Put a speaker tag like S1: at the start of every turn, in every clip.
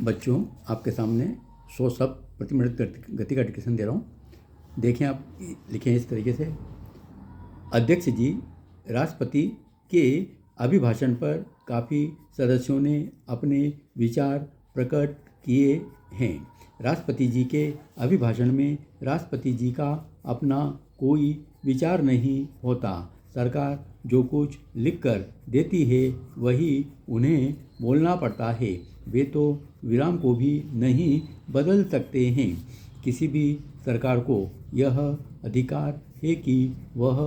S1: बच्चों, आपके सामने 100 शब्द प्रति मिनट गति का डिक्टेशन दे रहा हूँ। देखें, आप लिखें इस तरीके से। अध्यक्ष जी, राष्ट्रपति के अभिभाषण पर काफ़ी सदस्यों ने अपने विचार प्रकट किए हैं। राष्ट्रपति जी के अभिभाषण में राष्ट्रपति जी का अपना कोई विचार नहीं होता। सरकार जो कुछ लिखकर देती है वही उन्हें बोलना पड़ता है। वे तो विराम को भी नहीं बदल सकते हैं। किसी भी सरकार को यह अधिकार है कि वह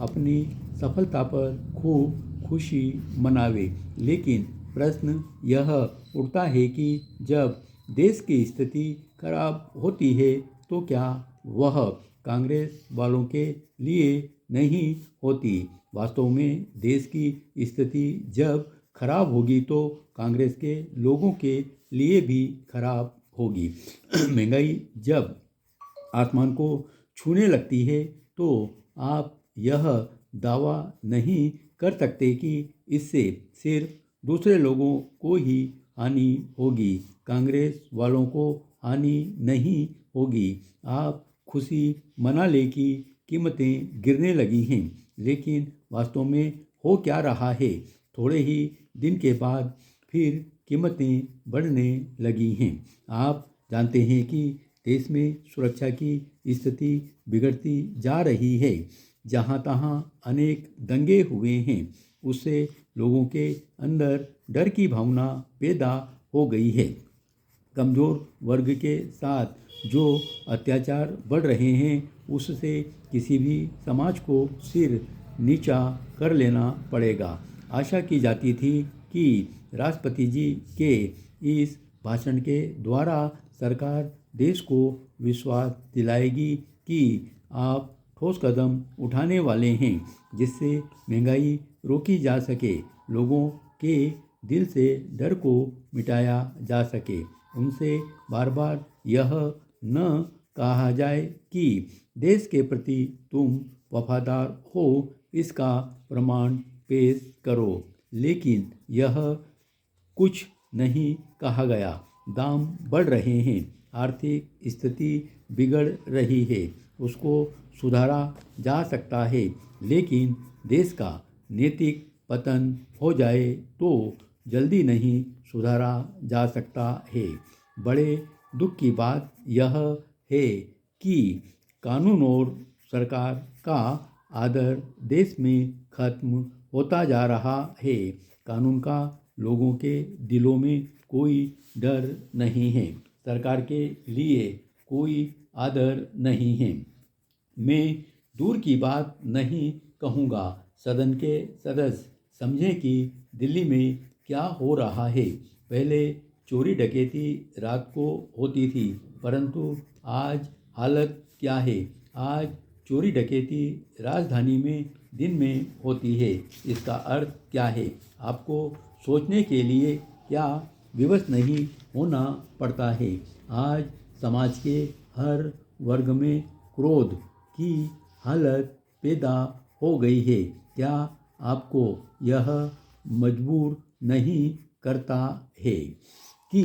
S1: अपनी सफलता पर खूब खुशी मनावे, लेकिन प्रश्न यह उठता है कि जब देश की स्थिति खराब होती है तो क्या वह कांग्रेस वालों के लिए नहीं होती। वास्तव में देश की स्थिति जब खराब होगी तो कांग्रेस के लोगों के लिए भी खराब होगी। महंगाई जब आसमान को छूने लगती है तो आप यह दावा नहीं कर सकते कि इससे सिर्फ दूसरे लोगों को ही हानि होगी, कांग्रेस वालों को हानि नहीं होगी। आप खुशी मना ले कि कीमतें गिरने लगी हैं, लेकिन वास्तव में हो क्या रहा है? थोड़े ही दिन के बाद फिर कीमतें बढ़ने लगी हैं। आप जानते हैं कि देश में सुरक्षा की स्थिति बिगड़ती जा रही है। जहाँ तहाँ अनेक दंगे हुए हैं, उससे लोगों के अंदर डर की भावना पैदा हो गई है। कमज़ोर वर्ग के साथ जो अत्याचार बढ़ रहे हैं उससे किसी भी समाज को सिर नीचा कर लेना पड़ेगा। आशा की जाती थी कि राष्ट्रपति जी के इस भाषण के द्वारा सरकार देश को विश्वास दिलाएगी कि आप ठोस कदम उठाने वाले हैं, जिससे महंगाई रोकी जा सके, लोगों के दिल से डर को मिटाया जा सके। उनसे बार बार यह न कहा जाए कि देश के प्रति तुम वफादार हो, इसका प्रमाण पेश करो, लेकिन यह कुछ नहीं कहा गया। दाम बढ़ रहे हैं, आर्थिक स्थिति बिगड़ रही है, उसको सुधारा जा सकता है, लेकिन देश का नैतिक पतन हो जाए तो जल्दी नहीं सुधारा जा सकता है। बड़े दुख की बात यह है कि कानून और सरकार का आदर देश में खत्म होता जा रहा है। कानून का लोगों के दिलों में कोई डर नहीं है, सरकार के लिए कोई आदर नहीं है। मैं दूर की बात नहीं कहूँगा, सदन के सदस्य समझें कि दिल्ली में क्या हो रहा है। पहले चोरी डकैती रात को होती थी, परंतु आज हालत क्या है? आज चोरी डकैती राजधानी में दिन में होती है। इसका अर्थ क्या है? आपको सोचने के लिए क्या विवश नहीं होना पड़ता है? आज समाज के हर वर्ग में क्रोध की हालत पैदा हो गई है। क्या आपको यह मजबूर नहीं करता है कि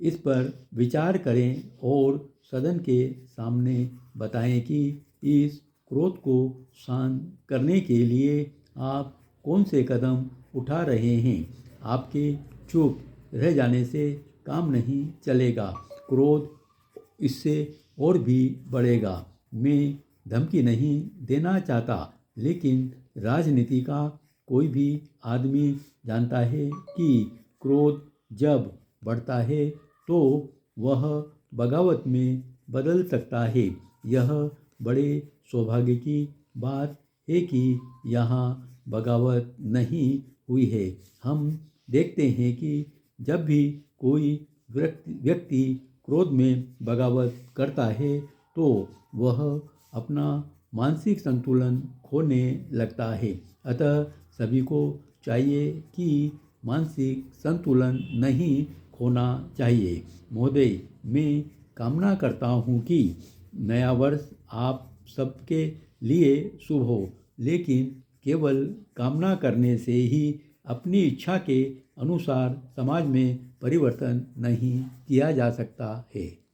S1: इस पर विचार करें और सदन के सामने बताएं कि इस क्रोध को शांत करने के लिए आप कौन से कदम उठा रहे हैं? आपके चुप रह जाने से काम नहीं चलेगा, क्रोध इससे और भी बढ़ेगा। मैं धमकी नहीं देना चाहता, लेकिन राजनीति का कोई भी आदमी जानता है कि क्रोध जब बढ़ता है तो वह बगावत में बदल सकता है। यह बड़े सौभाग्य की बात है कि यहाँ बगावत नहीं हुई है। हम देखते हैं कि जब भी कोई व्यक्ति क्रोध में बगावत करता है तो वह अपना मानसिक संतुलन खोने लगता है। अतः सभी को चाहिए कि मानसिक संतुलन नहीं खोना चाहिए। महोदय, मैं कामना करता हूँ कि नया वर्ष आप सबके लिए शुभ हो, लेकिन केवल कामना करने से ही अपनी इच्छा के अनुसार समाज में परिवर्तन नहीं किया जा सकता है।